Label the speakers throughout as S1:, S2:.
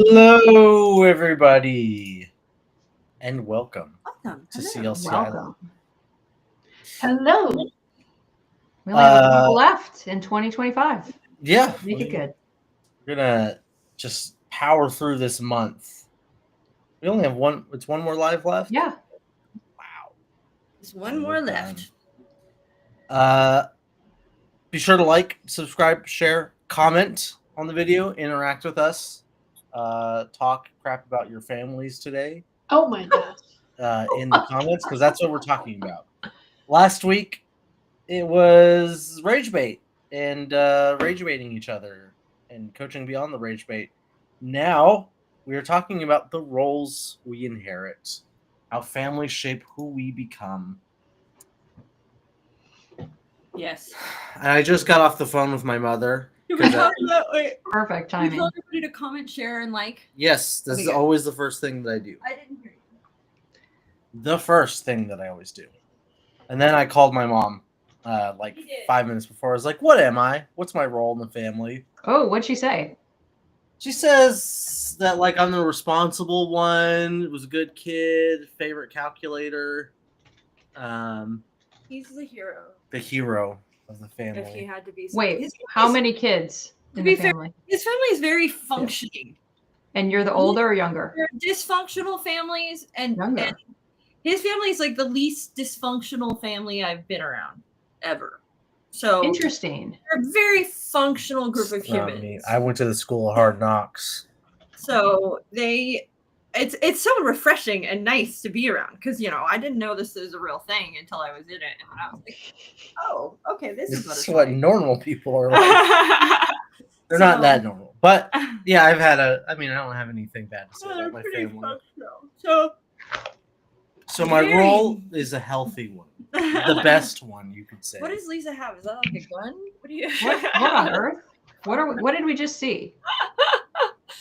S1: Hello, everybody, and welcome to
S2: Hello.
S1: CLC
S3: Welcome.
S2: Hello.
S3: We only have a month
S1: Island.
S3: left in 2025.
S1: Yeah,
S3: Make it good.
S1: we're gonna just power through this month. We only have one. It's one more live left.
S3: Yeah.
S1: Wow.
S2: There's one more left.
S1: Be sure to like, subscribe, share, comment on the video, interact with us, talk crap about your families today.
S2: Oh my gosh.
S1: In the comments, because that's what we're talking about. Last week it was rage bait and rage baiting each other and coaching beyond the rage bait. Now we are talking about the roles we inherit, how families shape who we become.
S2: Yes.
S1: And I just got off the phone with my mother.
S2: Did we talk about
S3: Perfect
S2: we
S3: timing.
S2: told everybody to comment, share, and like?
S1: Yes, this
S2: Okay,
S1: is
S2: good.
S1: always the first thing that I do.
S2: I didn't hear you.
S1: The first thing that I always do. And then I called my mom like
S2: You did.
S1: 5 minutes before. I was like, what am I? What's my role in the family?
S3: Oh, what'd she say?
S1: She says that like I'm the responsible one, was a good kid, favorite calculator,
S2: He's the hero.
S1: the hero of the
S2: If he
S1: family.
S2: had to be.
S3: Wait, how many kids
S2: To
S3: in
S2: be
S3: the
S2: fair,
S3: family?
S2: his family is very functioning.
S3: And you're the older or younger?
S2: They're dysfunctional families, and
S3: Younger.
S2: his family is like the least dysfunctional family I've been around ever. So
S3: Interesting.
S2: they're a very functional group of
S1: Not
S2: humans.
S1: me. I went to the school of hard knocks.
S2: So it's so refreshing and nice to be around because I didn't know this was a real thing until I was in it, and then I was like, oh, okay, this is what
S1: This
S2: it's
S1: is what
S2: like.
S1: normal people are like. They're not that normal. But yeah, I don't have anything bad to say
S2: they're
S1: about my
S2: pretty
S1: family.
S2: functional.
S1: So my
S2: Very-
S1: role is a healthy one. The best one, you could say.
S2: What does Lisa have? Is that like a gun? What do you?
S3: What on earth? What did we just see?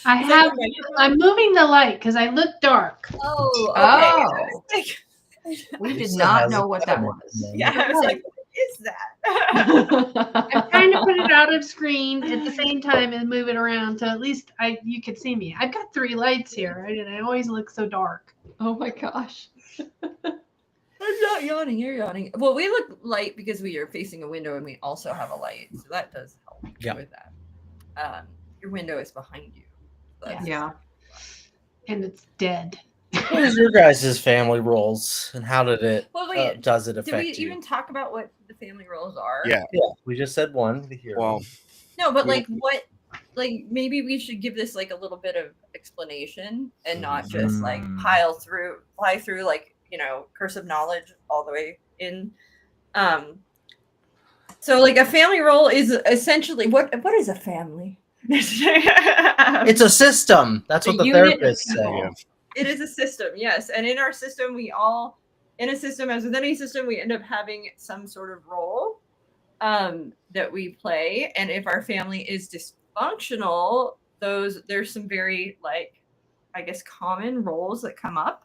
S4: I'm moving the light because I look dark.
S2: Oh,
S3: Oh.
S2: okay.
S3: We did
S1: Lisa
S3: not
S1: has
S3: know
S1: a
S3: what that
S1: gun.
S3: was.
S2: Yeah, I was like, what is that?
S4: I'm trying to put it out of screen at the same time and move it around so at least you can see me. I've got 3 lights here, right? And I always look so dark.
S3: Oh my gosh.
S2: I'm not yawning. You're yawning. Well, we look light because we are facing a window and we also have a light, so that does help with that. Your window is behind you. That's-
S3: Yeah.
S4: And it's dead.
S1: What is your guys' family roles, and how did it
S2: Well, wait,
S1: does it
S2: did
S1: affect
S2: we
S1: you?
S2: even talk about what the family roles are?
S5: Yeah.
S1: Yeah, we just said one, the hero.
S5: Well,
S2: No, but
S5: We-
S2: like what? Like maybe we should give this like a little bit of explanation and not just like fly through like curse of knowledge all the way in. So like a family role is essentially what is a family?
S1: It's a system. That's what the
S3: unit of
S1: therapists say.
S3: people.
S5: Yeah.
S2: It is a system, yes. And in our system, in a system, as with any system, we end up having some sort of role that we play. And if our family is dysfunctional, there's some very common roles that come up.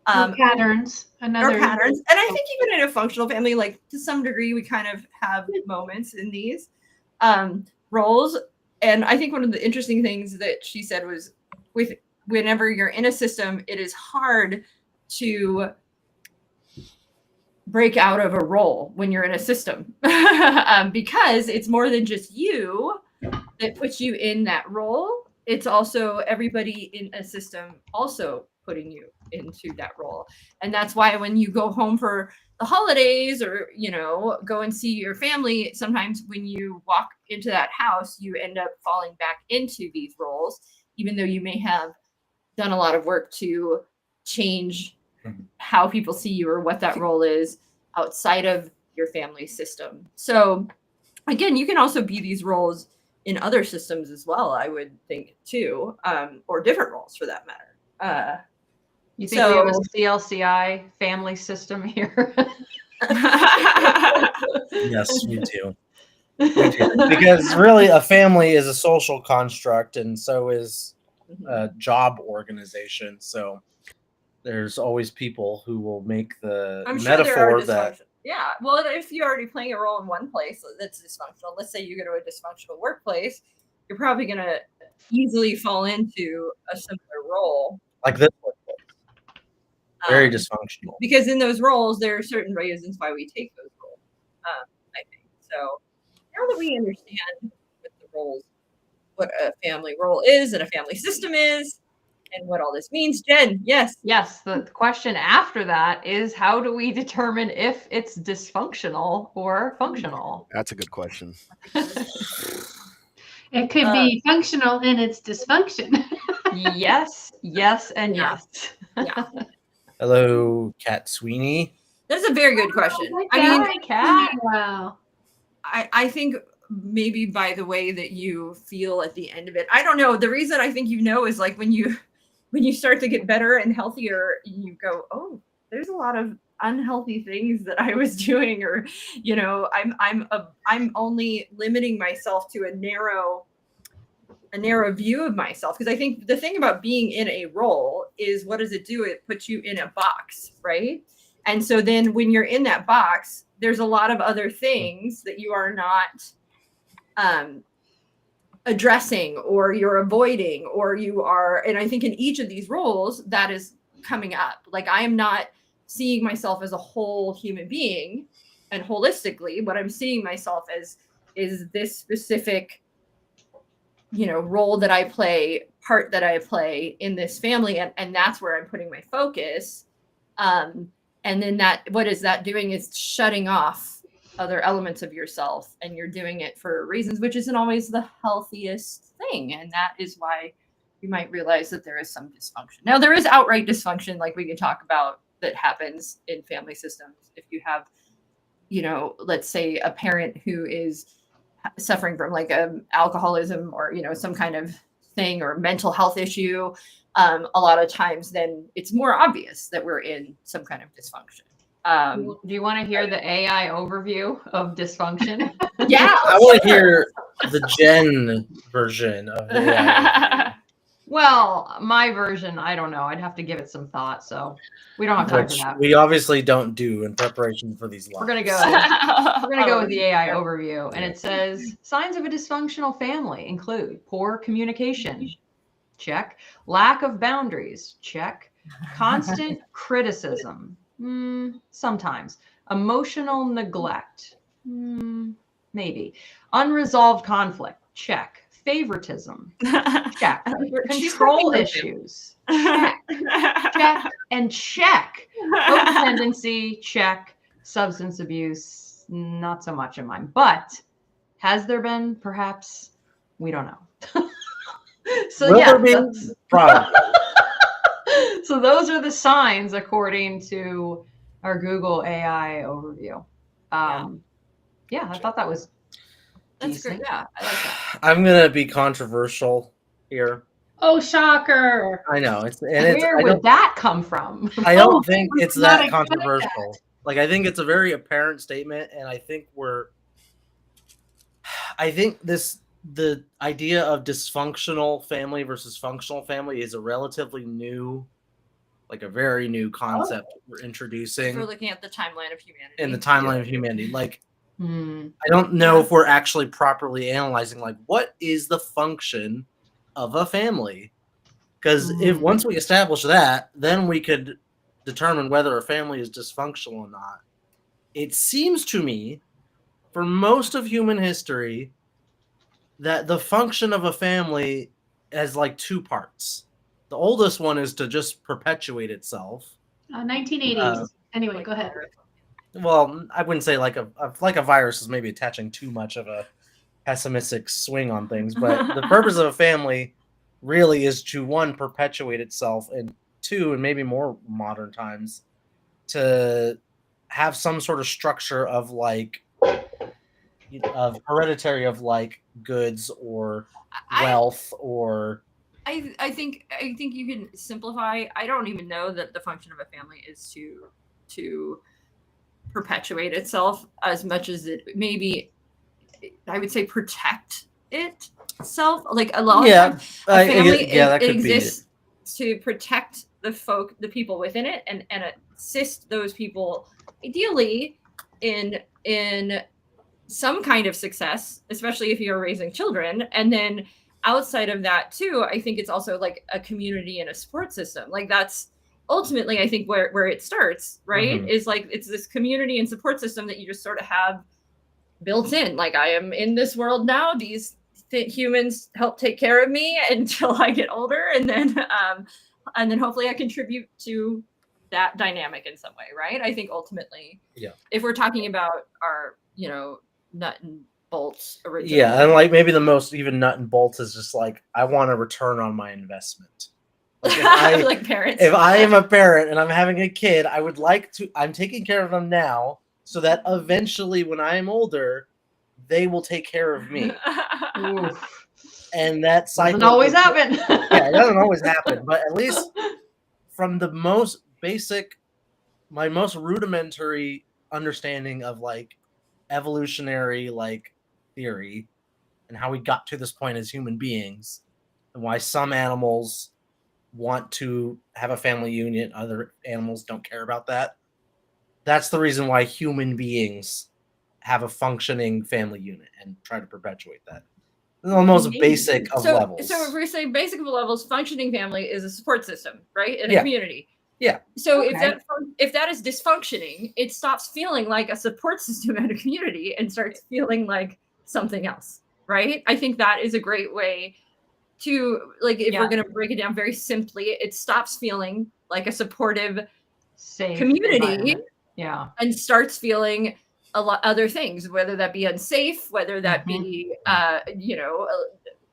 S4: Or patterns.
S2: Or
S4: Another
S2: patterns. And I think even in a functional family, like to some degree, we kind of have moments in these roles. And I think one of the interesting things that she said was whenever you're in a system, it is hard to break out of a role when you're in a system because it's more than just you that puts you in that role. It's also everybody in a system also putting you into that role. And that's why when you go home for the holidays or, go and see your family, sometimes when you walk into that house, you end up falling back into these roles, even though you may have done a lot of work to change how people see you or what that role is outside of your family system. So again, you can also be these roles in other systems as well, I would think too, or different roles for that matter.
S3: You think we have a CLCI family system here?
S1: Yes, we do. Because really, a family is a social construct, and so is a job organization. So there's always people who will make the
S2: I'm sure there
S1: metaphor
S2: are
S1: that
S2: yeah. Well, if you're already playing a role in one place that's dysfunctional, let's say you go to a dysfunctional workplace, you're probably going to easily fall into a similar role.
S1: Like this one. Very
S2: Um,
S1: dysfunctional.
S2: Because in those roles, there are certain reasons why we take those roles. I think so. Now that we understand what the roles, what a family role is, and a family system is, and what all this means, Jen, yes.
S3: Yes, the question after that is how do we determine if it's dysfunctional or functional?
S5: That's a good question.
S4: It could be functional in its dysfunction.
S3: Yes, yes, and
S2: Yeah.
S3: yes.
S2: Yeah.
S1: Hello, Kat Sweeney.
S2: That's a very good question.
S4: Oh,
S2: I mean,
S3: Hi, Kat.
S4: Wow.
S2: I think maybe by the way that you feel at the end of it. I don't know. The reason I think is like when you start to get better and healthier, you go, oh, there's a lot of unhealthy things that I was doing, or I'm only limiting myself to a narrow view of myself. Because I think the thing about being in a role is, what does it do? It puts you in a box, right? And so then when you're in that box, there's a lot of other things that you are not addressing, or you're avoiding, or you are. And I think in each of these roles, that is coming up. Like, I am not seeing myself as a whole human being and holistically. What I'm seeing myself as is this specific, role that I play, part that I play in this family. And that's where I'm putting my focus. And then what is that doing is shutting off other elements of yourself, and you're doing it for reasons which isn't always the healthiest thing. And that is why you might realize that there is some dysfunction. Now, there is outright dysfunction, like we can talk about, that happens in family systems. If you have, let's say a parent who is suffering from like alcoholism, or, some kind of thing, or mental health issue, a lot of times then it's more obvious that we're in some kind of dysfunction.
S3: Do you want to hear the AI overview of dysfunction?
S2: Yeah.
S1: I want to hear the Jen version of the AI.
S3: Well, my version, I don't know. I'd have to give it some thought, so we don't have time for
S1: Which
S3: that.
S1: we obviously don't do in preparation for these lives.
S3: We're gonna go with the AI overview, and it says signs of a dysfunctional family include poor communication, check; lack of boundaries, check; constant criticism, sometimes; emotional neglect, maybe; unresolved conflict, check; favoritism, check; control issues, check, check, and check; codependency, check; substance abuse, not so much in mine. But has there been? Perhaps. We don't know. So
S1: Will
S3: yeah,
S1: there be? Probably.
S3: so those are the signs according to our Google AI overview. Yeah, I thought that was
S2: That's great.
S3: decent.
S2: Yeah, I like that.
S1: I'm gonna be controversial here.
S4: Oh, shocker.
S1: I know
S3: Where would that come from?
S1: I don't think it's
S4: not
S1: that
S4: expect
S1: controversial. Like, I think it's a very apparent statement, and I think the idea of dysfunctional family versus functional family is a relatively new, like a very new concept we're introducing
S2: We're looking at the timeline of humanity.
S1: in the timeline of humanity. Like,
S3: Hmm.
S1: I don't know if we're actually properly analyzing, like, what is the function of a family? Because if once we establish that, then we could determine whether a family is dysfunctional or not. It seems to me, for most of human history, that the function of a family has like two parts. The oldest one is to just perpetuate itself.
S4: 1980s. Anyway, go ahead.
S1: Well, I wouldn't say like a virus is maybe attaching too much of a pessimistic swing on things, but the purpose of a family really is to, one, perpetuate itself, and two, and maybe more modern times, to have some sort of structure of like of hereditary, of like goods or wealth or
S2: I think you can simplify. I don't even know that the function of a family is to perpetuate itself as much as it maybe, I would say, protect itself. Like a lot of times, a family
S1: that could
S2: exists to protect the people within it, and assist those people ideally in some kind of success, especially if you're raising children, and then outside of that too, I think it's also like a community and a support system. Like that's ultimately, I think where it starts, right?
S1: Mhm.
S2: Is like it's this community and support system that you just sort of have built in. Like I am in this world now. These humans help take care of me until I get older, and then hopefully I contribute to that dynamic in some way, right? I think ultimately,
S1: Yeah.
S2: if we're talking about our, nut and bolts original.
S1: Yeah, and like maybe the most even nut and bolts is just like I want a return on my investment. Like if I
S2: like parents.
S1: if I am a parent and I'm having a kid, I would like to. I'm taking care of them now, so that eventually, when I am older, they will take care of me.
S3: Oof.
S1: And that cycle
S3: Doesn't always
S1: is-
S3: happen.
S1: Yeah, it doesn't always happen, but at least from the most basic, my most rudimentary understanding of like evolutionary like theory and how we got to this point as human beings, and why some animals want to have a family union, other animals don't care about that. That's the reason why human beings have a functioning family unit and try to perpetuate that. The most basic of levels.
S2: So if we say basic of levels, functioning family is a support system, right? In a
S1: Yeah.
S2: community.
S1: Yeah.
S2: So
S3: Okay.
S2: if that is dysfunctioning, it stops feeling like a support system in a community and starts feeling like something else, right? I think that is a great way to, like, if we're going to break it down very simply, it stops feeling like a supportive
S3: Safe
S2: community
S3: environment. Yeah.
S2: and starts feeling a lot other things, whether that be unsafe, whether that be,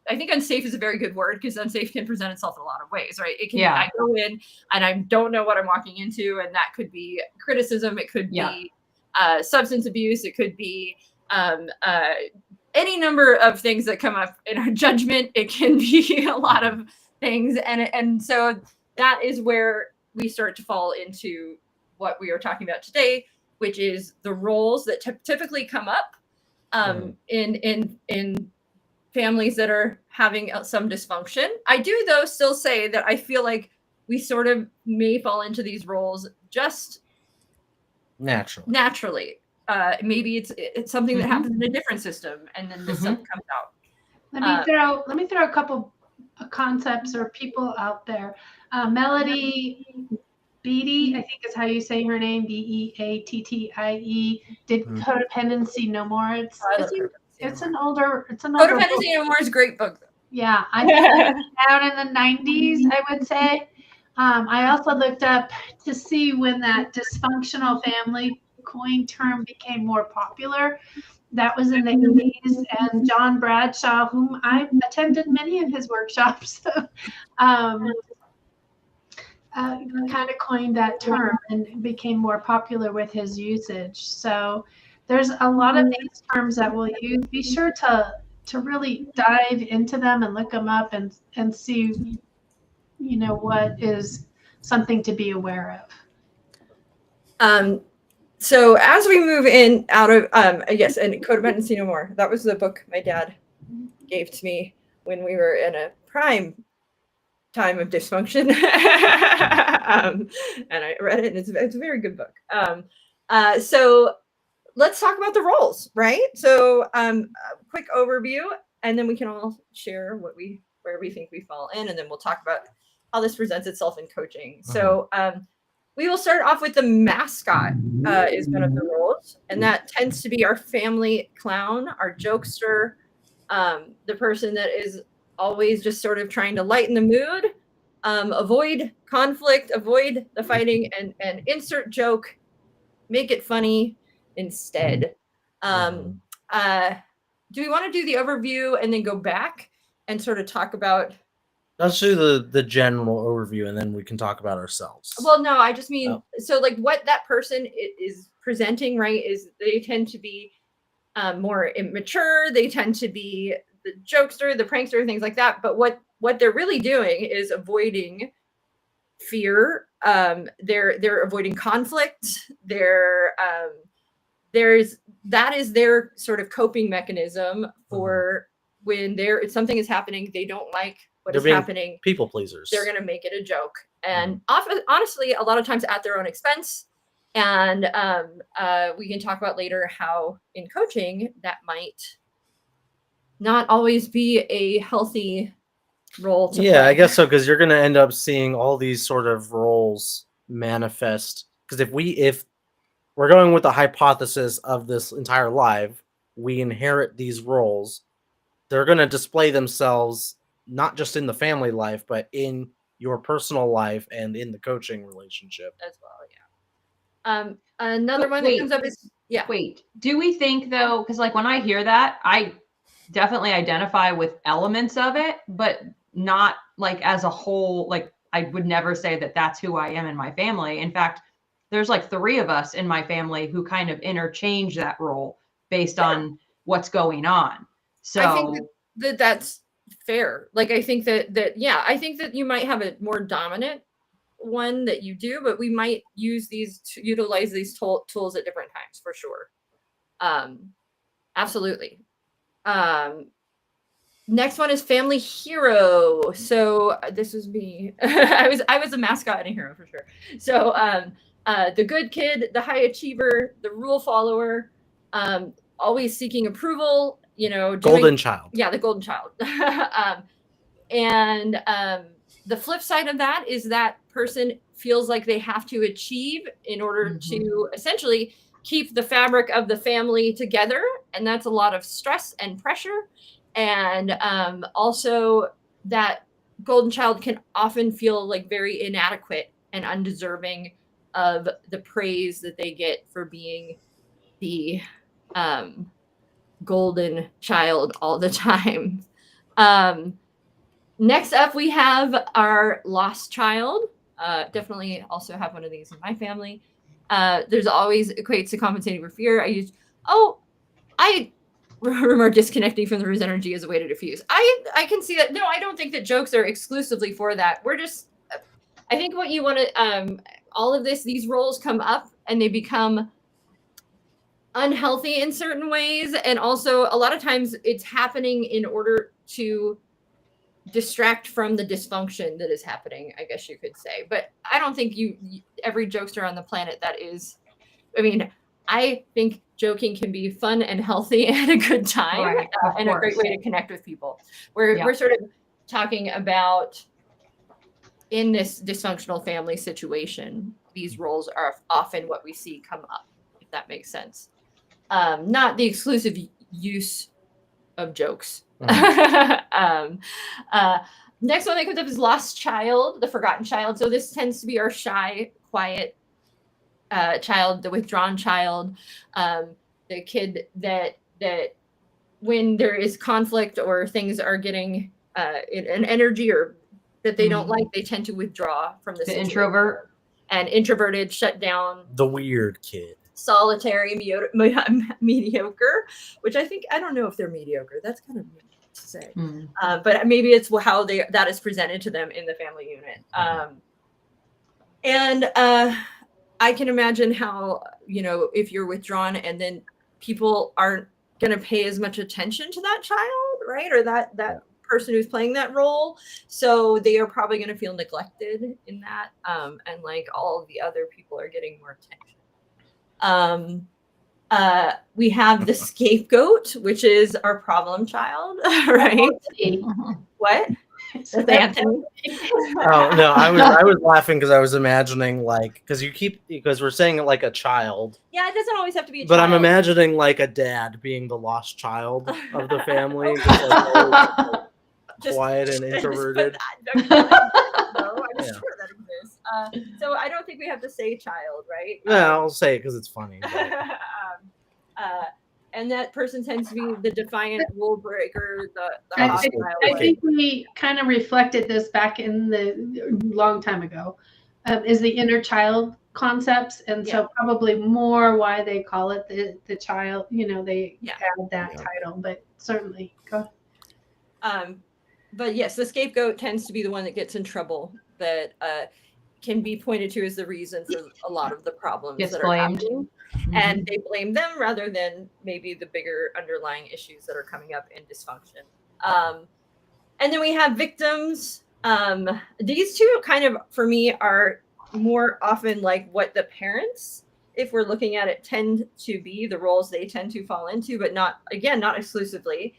S2: I think unsafe is a very good word, because unsafe can present itself in a lot of ways, right? It can,
S3: Yeah.
S2: I go in and I don't know what I'm walking into, and that could be criticism. It could be substance abuse. It could be any number of things that come up in our judgment. It can be a lot of things. And so that is where we start to fall into what we are talking about today, which is the roles that typically come up in families that are having some dysfunction. I do, though, still say that I feel like we sort of may fall into these roles just naturally. Maybe it's something that happens in a different system, and then this stuff comes out.
S4: Let me throw a couple of concepts or people out there. Melody Beattie, I think is how you say her name, Beattie, did Codependency No More. It's an older
S2: Codependency No More is a great book, though.
S4: Yeah, I think it came out in the 90s, I would say. I also looked up to see when that dysfunctional family coin term became more popular. That was in the 80s, and John Bradshaw, whom I attended many of his workshops, kind of coined that term and became more popular with his usage. So there's a lot of these terms that we'll use. Be sure to really dive into them and look them up and see, what is something to be aware
S2: of. So as we move in out of yes, and Codependency No More. That was the book my dad gave to me when we were in a prime time of dysfunction. And I read it, and it's a very good book. So let's talk about the roles, right? So a quick overview, and then we can all share where we think we fall in, and then we'll talk about how this presents itself in coaching. So we will start off with the mascot is one of the roles, and that tends to be our family clown, our jokester, the person that is always just sort of trying to lighten the mood, avoid conflict, avoid the fighting, and insert joke, make it funny instead. Do we want to do the overview and then go back and sort of talk about?
S1: Let's do the general overview, and then we can talk about ourselves.
S2: Well, no, I just mean, so like what that person is presenting, right, is they tend to be more immature. They tend to be the jokester, the prankster, things like that. But what they're really doing is avoiding fear. They're avoiding conflict. That is their sort of coping mechanism for when something is happening, they don't like what is happening.
S1: People pleasers.
S2: They're going to make it a joke, and often, honestly, a lot of times at their own expense. And we can talk about later how in coaching that might not always be a healthy role to
S1: Yeah,
S2: play.
S1: I guess so, because you're going to end up seeing all these sort of roles manifest. Because if we're going with the hypothesis of this entire life, we inherit these roles. They're going to display themselves not just in the family life, but in your personal life and in the coaching relationship.
S2: As well, yeah. Another one that comes up is
S3: Wait, do we think though, because like when I hear that, I definitely identify with elements of it, but not like as a whole. Like I would never say that that's who I am in my family. In fact, there's like 3 of us in my family who kind of interchange that role based on what's going on. So
S2: I think that's fair. Like I think that yeah, I think that you might have a more dominant one that you do, but we might utilize these tools at different times for sure. Absolutely. Next one is family hero. So this was me. I was a mascot and a hero for sure. So the good kid, the high achiever, the rule follower, always seeking approval,
S1: Golden child.
S2: Yeah, the golden child. And the flip side of that is that person feels like they have to achieve in order to essentially keep the fabric of the family together. And that's a lot of stress and pressure. And also that golden child can often feel like very inadequate and undeserving of the praise that they get for being the golden child all the time. Next up, we have our lost child. Definitely also have one of these in my family. There's always equates to compensating for fear. I remember disconnecting from the ruse energy as a way to diffuse. I can see that. No, I don't think that jokes are exclusively for that. I think what you want to, all of these roles come up and they become unhealthy in certain ways. And also a lot of times it's happening in order to distract from the dysfunction that is happening, I guess you could say. But I don't think every jokester on the planet I think joking can be fun and healthy and a good time,
S3: right,
S2: and a great way to connect with people. We're sort of talking about in this dysfunctional family situation, these roles are often what we see come up, if that makes sense. Not the exclusive use of jokes. Next one that comes up is lost child, the forgotten child. So this tends to be our shy, quiet child, the withdrawn child, the kid that when there is conflict or things are getting an energy or that they don't like, they tend to withdraw from the situation.
S3: Introvert
S2: and introverted, shut down,
S1: the weird kid,
S2: solitary, mediocre, which I don't know if they're mediocre. That's kind of mean to say, but maybe it's how that is presented to them in the family unit. And I can imagine how, if you're withdrawn and then people aren't going to pay as much attention to that child, right? Or that person who's playing that role. So they are probably going to feel neglected in that. And like all of the other people are getting more attention. We have the scapegoat, which is our problem child, right? What? That's Anthony.
S1: Oh no, I was laughing because I was imagining because we're saying it like a child.
S2: Yeah, it doesn't always have to be a
S1: but
S2: child.
S1: I'm imagining like a dad being the lost child of the family, just quiet and introverted.
S2: I'm sure that exists. So I don't think we have to say child, right?
S1: Yeah, I'll say it because it's funny.
S2: And that person tends to be the defiant rule breaker,
S4: I think we kind of reflected this back in the long time ago, is the inner child concepts. And so probably more why they call it the child, they add that title, but certainly go ahead.
S2: But yes, the scapegoat tends to be the one that gets in trouble, that can be pointed to as the reason for a lot of the problems that are happening. And they blame them rather than maybe the bigger underlying issues that are coming up in dysfunction. And then we have victims. These two kind of, for me, are more often like what the parents, if we're looking at it, tend to be the roles they tend to fall into, but not exclusively.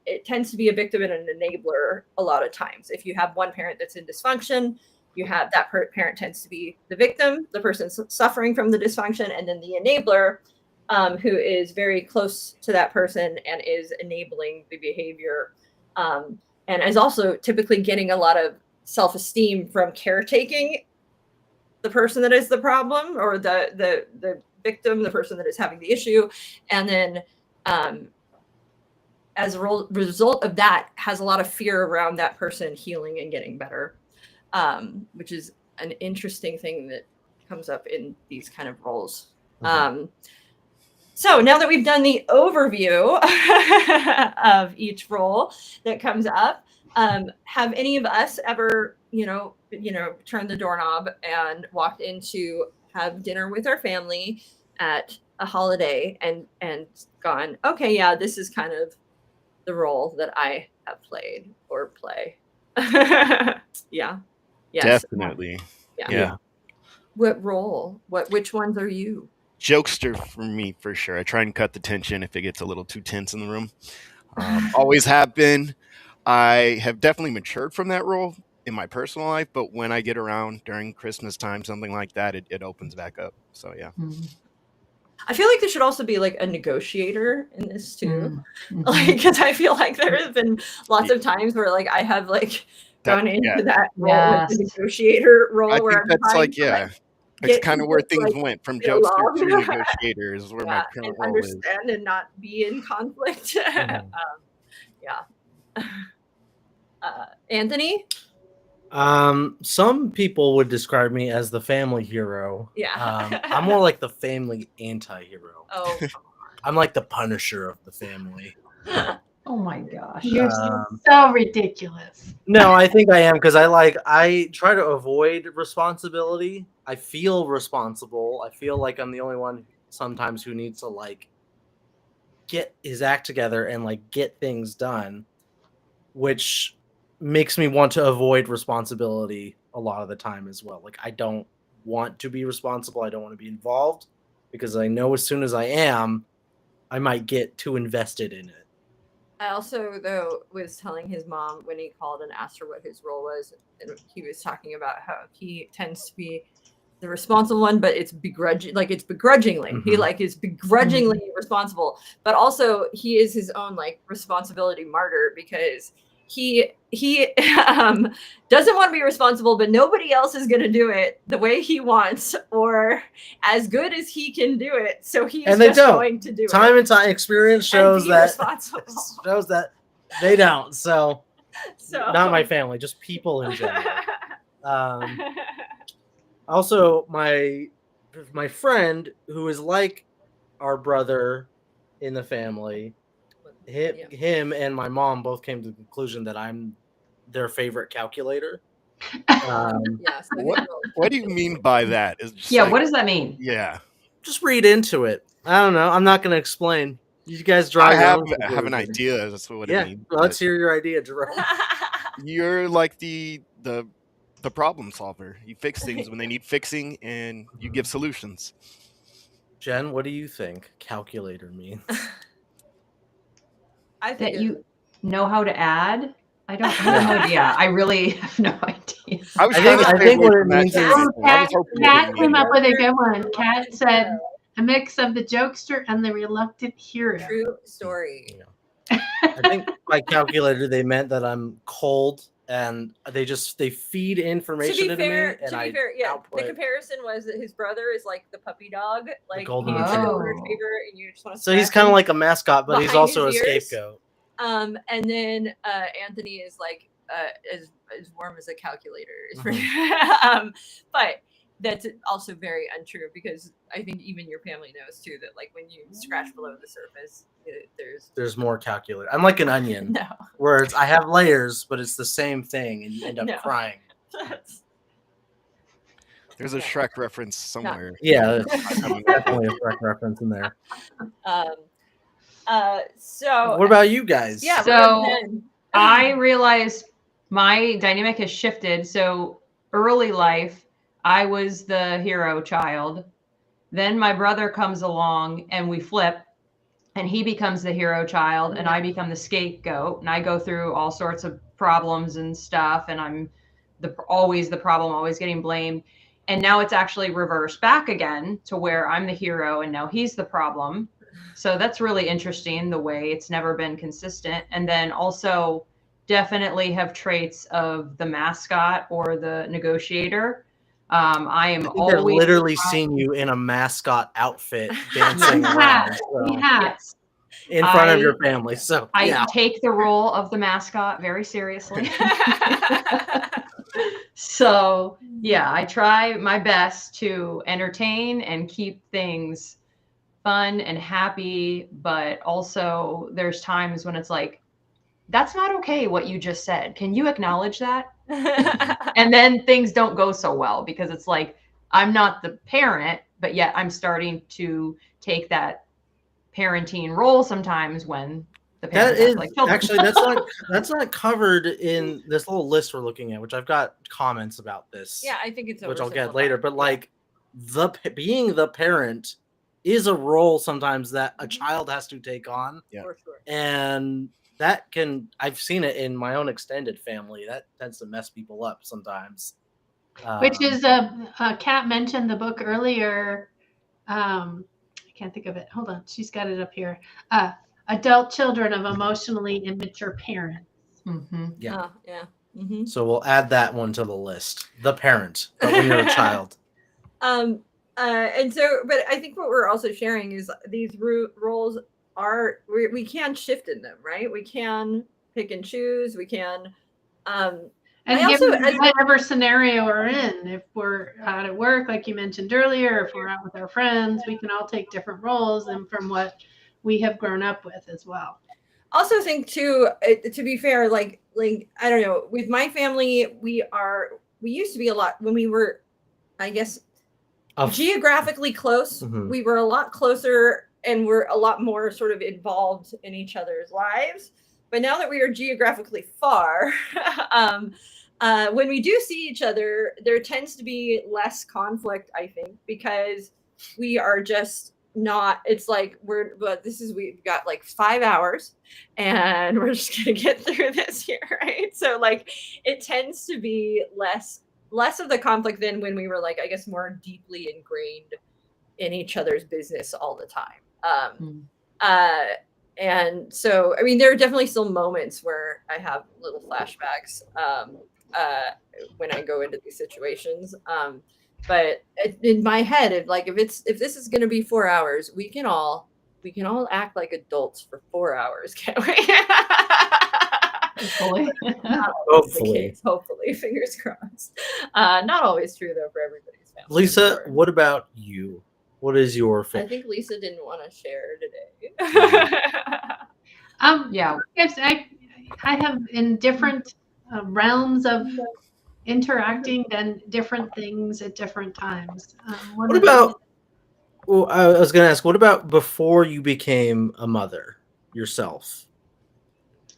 S2: it tends to be a victim and an enabler a lot of times. If you have one parent that's in dysfunction, you have that parent tends to be the victim, the person suffering from the dysfunction, and then the enabler, who is very close to that person and is enabling the behavior, and is also typically getting a lot of self-esteem from caretaking the person that is the problem, or the victim, the person that is having the issue, and then as a result of that, has a lot of fear around that person healing and getting better, which is an interesting thing that comes up in these kind of roles. So now that we've done the overview of each role that comes up, have any of us ever, turned the doorknob and walked in to have dinner with our family at a holiday and gone, okay, yeah, this is kind of the role that I have played or play? Yeah. Yes.
S5: Definitely.
S2: Yeah. What role? Which ones are you?
S5: Jokester for me, for sure. I try and cut the tension if it gets a little too tense in the room. Always have been. I have definitely matured from that role in my personal life, but when I get around during Christmas time, something like that, it opens back up. So yeah.
S2: I feel like there should also be like a negotiator in this too.
S3: Mm-hmm.
S2: Like, because I feel like there have been lots of times where like I have like gone into that role with the negotiator role.
S5: I
S2: where
S5: think that's like, it's kind of where things went from jokester to negotiator is where my current role is.
S2: Understand and not be in conflict. Anthony?
S1: Some people would describe me as the family hero.
S2: Yeah.
S1: I'm more like the family anti-hero.
S2: Oh.
S1: I'm like the Punisher of the family.
S3: Oh my gosh.
S4: You're so ridiculous.
S1: No, I think I am, because I try to avoid responsibility. I feel responsible. I feel like I'm the only one sometimes who needs to like get his act together and like get things done, which makes me want to avoid responsibility a lot of the time as well. Like, I don't want to be responsible. I don't want to be involved, because I know as soon as I am, I might get too invested in it.
S2: I also, though, was telling his mom when he called and asked her what his role was, and he was talking about how he tends to be the responsible one, but it's begrudgingly. Mm-hmm. He like is begrudgingly responsible, but also he is his own like responsibility martyr, because he doesn't want to be responsible, but nobody else is going to do it the way he wants or as good as he can do it. So he's going to do it.
S1: Time and time experience shows that they don't. So not my family, just people in general. Also, my friend, who is like our brother in the family, him and my mom both came to the conclusion that I'm their favorite calculator.
S5: What do you mean by that?
S3: What does that mean?
S5: Yeah,
S1: just read into it. I don't know. I'm not going to explain. You guys draw.
S5: I have an idea. That's what it means.
S1: Well, let's hear your idea, Jerome.
S5: You're like the problem solver. You fix things when they need fixing, and you give solutions.
S1: Jen, what do you think calculator means?
S3: I think that you know how to add. I don't have no idea. I really have no idea.
S1: I think what it means is
S4: Kat came up with a good one. Kat said a mix of the jokester and the reluctant hero.
S2: True story.
S1: I think by calculator they meant that I'm cold and they feed information into me. And to be fair,
S2: the comparison was that his brother is like the puppy dog, like
S1: the golden
S2: retriever, and you just want to.
S1: So he's kind of like a mascot, but he's also a scapegoat.
S2: And then Anthony is like as warm as a calculator. But that's also very untrue, because I think even your family knows too that like when you scratch below the surface, there's more calculator.
S1: I'm like an onion, where I have layers, but it's the same thing, and you end up crying.
S5: There's a Shrek reference somewhere.
S1: Yeah, definitely a Shrek reference in there.
S2: So
S1: what about you guys?
S2: Yeah.
S3: So I realized my dynamic has shifted. So early life, I was the hero child. Then my brother comes along and we flip. and he becomes the hero child, and I become the scapegoat, and I go through all sorts of problems and stuff, and I'm always the problem, always getting blamed. And now it's actually reversed back again to where I'm the hero and now he's the problem. So that's really interesting, the way it's never been consistent. And then also definitely have traits of the mascot or the negotiator. I am
S1: They're
S3: always
S1: literally seeing you in a mascot outfit dancing around
S4: We have.
S3: yes.
S1: in front of your family. So
S3: I take the role of the mascot very seriously. So yeah, I try my best to entertain and keep things fun and happy, but also there's times when it's like, that's not okay what you just said. Can you acknowledge that? And then things don't go so well because it's like, I'm not the parent, but yet I'm starting to take that parenting role sometimes when the
S1: that
S3: parents
S1: is
S3: act like children.
S1: actually that's not covered in this little list we're looking at, which I've got comments about this.
S2: Yeah, I think it's
S1: which I'll get
S2: oversimplified.
S1: later. But like being the parent is a role sometimes that a child has to take on,
S2: For sure.
S1: and I've seen it in my own extended family. That tends to mess people up sometimes.
S4: Which is Kat mentioned the book earlier. I can't think of it. Hold on, she's got it up here. Adult Children of Emotionally Immature Parents.
S3: Mm-hmm.
S1: Yeah.
S2: Yeah. Mm-hmm.
S1: So we'll add that one to the list. The parent, but when you're a child.
S2: And so, but I think what we're also sharing is these roles are, we can shift in them, right? We can pick and choose. We can,
S4: And
S2: I also,
S4: whatever scenario we're in, if we're out at work, like you mentioned earlier, if we're out with our friends, we can all take different roles and from what we have grown up with as well.
S2: Also think too, to be fair, like I don't know, with my family, we used to be a lot when we were, I guess, geographically close.
S1: Mm-hmm.
S2: We were a lot closer and we're a lot more sort of involved in each other's lives. But now that we are geographically far, when we do see each other, there tends to be less conflict, I think, because we are just not, it's like we've got like 5 hours and we're just gonna get through this here, right? So like it tends to be less of the conflict than when we were like, I guess, more deeply ingrained in each other's business all the time. And so, I mean, there are definitely still moments where I have little flashbacks when I go into these situations. But in my head, if this is going to be 4 hours, we can all act like adults for 4 hours, can't we?
S3: Hopefully.
S2: Hopefully, fingers crossed. Not always true though for everybody's family.
S1: Lisa, what about you? What is your
S2: I think Lisa didn't want to share today.
S3: Yeah.
S4: I have in different realms of interacting done different things at different times.
S1: What about? Well, I was going to ask, what about before you became a mother yourself?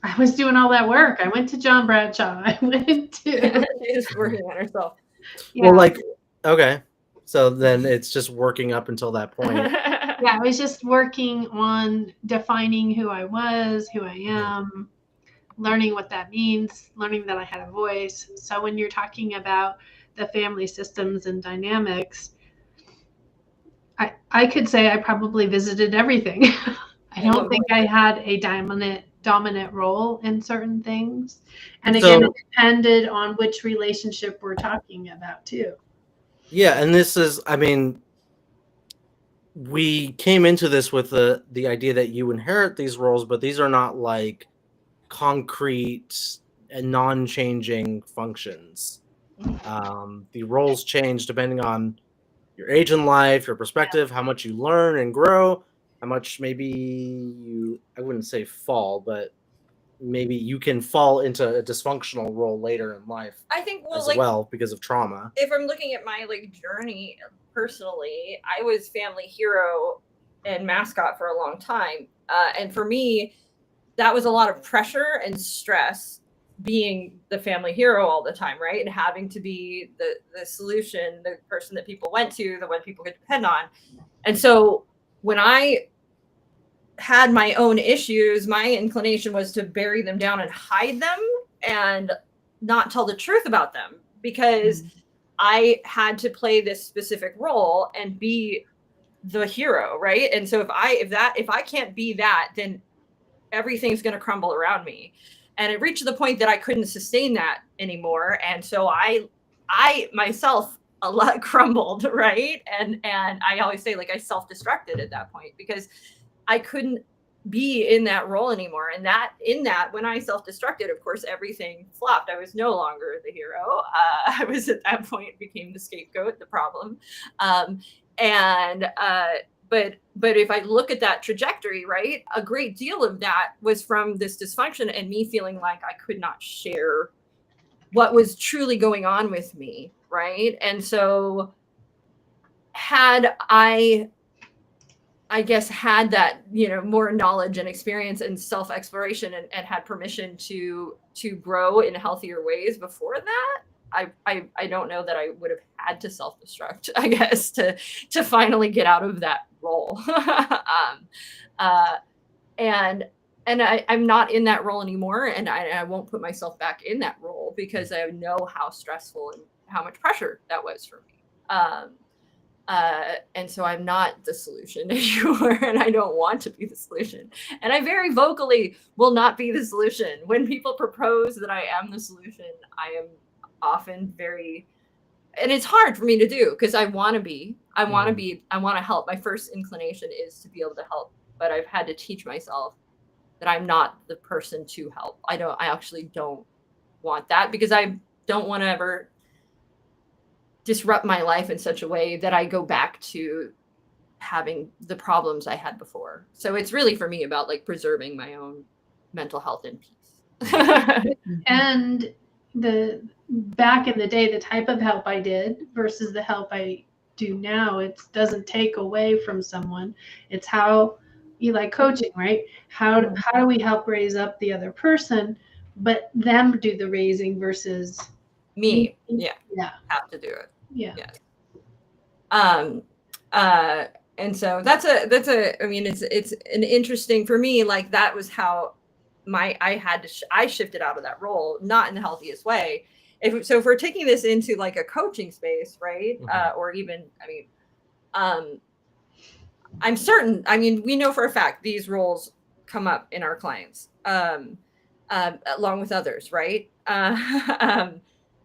S4: I was doing all that work. I went to John Bradshaw. I went to.
S2: She's working on herself.
S4: Yeah.
S1: Well, like, okay, so then it's just working up until that point.
S4: Yeah, I was just working on defining who I was, who I am, learning what that means, learning that I had a voice. So when you're talking about the family systems and dynamics, I could say I probably visited everything. I don't think I had a dominant role in certain things. And again, it depended on which relationship we're talking about too.
S1: Yeah, and this is, I mean, we came into this with the idea that you inherit these roles, but these are not like concrete and non-changing functions. The roles change depending on your age in life, your perspective, how much you learn and grow, how much maybe you, I wouldn't say fall, but maybe you can fall into a dysfunctional role later in life.
S2: I think
S1: because of trauma.
S2: If I'm looking at my journey personally, I was family hero and mascot for a long time. And for me, that was a lot of pressure and stress being the family hero all the time, right? And having to be the solution, the person that people went to, the one people could depend on. And so when I had my own issues, my inclination was to bury them down and hide them and not tell the truth about them, because I had to play this specific role and be the hero, right? And so if I can't be that, then everything's going to crumble around me. And it reached the point that I couldn't sustain that anymore, and so I myself a lot crumbled, right? And I always say, like, I self-destructed at that point because I couldn't be in that role anymore. And when I self-destructed, of course, everything flopped. I was no longer the hero. I was at that point became the scapegoat, the problem. But if I look at that trajectory, right, a great deal of that was from this dysfunction and me feeling like I could not share what was truly going on with me, right? And so had I guess had that, more knowledge and experience and self-exploration and had permission to grow in healthier ways before that, I don't know that I would have had to self-destruct, I guess, to finally get out of that role. And I'm not in that role anymore, and I won't put myself back in that role because I know how stressful and how much pressure that was for me. And so I'm not the solution anymore, and I don't want to be the solution. And I very vocally will not be the solution. When people propose that I am the solution, I am often and it's hard for me to do because I want to help. My first inclination is to be able to help, but I've had to teach myself that I'm not the person to help. I actually don't want that because I don't want to ever disrupt my life in such a way that I go back to having the problems I had before. So it's really for me about like preserving my own mental health and peace.
S4: And back in the day, the type of help I did versus the help I do now, it doesn't take away from someone. It's how you like coaching, right? How do we help raise up the other person, but them do the raising versus
S2: me. Yeah. Have to do it.
S4: Yeah.
S2: Yes. And so that's I mean, it's an interesting for me, like that was how I shifted out of that role, not in the healthiest way. If we're taking this into like a coaching space, right? Or even, I'm certain, we know for a fact these roles come up in our clients, along with others, right?